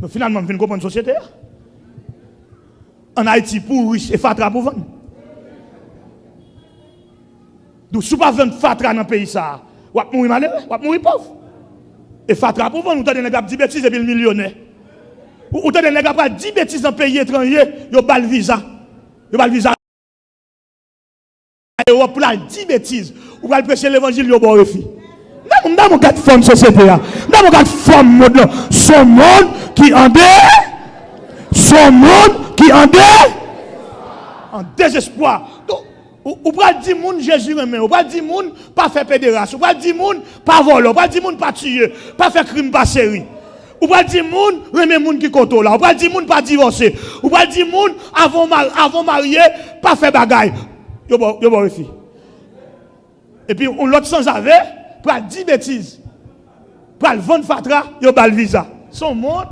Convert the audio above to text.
Mais finalement, on vient comprendre la société. En Haïti, pour riche et fatra pour vendre. Donc, si vous ne pouvez pas vendre fatra dans le pays, vous allez mourir malheureux, vous allez mourir pauvre. Et fatra pour vendre, vous avez des 10 bêtises et puis le millionnaire. Vous avez des 10 bêtises dans le pays étranger, vous avez le visa. Vous avez le visa. Europe là, 10 bêtises. Vous allez prêcher l'évangile, vous avez refus. Dans mon cas de forme société, dans mon cas de forme mode, son monde qui en son monde qui en désespoir. Ou pas dire moun Jésus remet, ou pas dire moun pas faire pédération, ou pas dire moun pas voler, ou pas dire moun pas tuer, pas faire crime pas série. Ou pas dire moun remet moun qui koto là, ou pas dire moun pas divorcer, ou pas dire moun avant marié pas faire bagaille. Yo bon refus. Et puis on l'autre sans avec, pour 10 bêtises. Pour le vendre fatra, yo bal visa. Son monde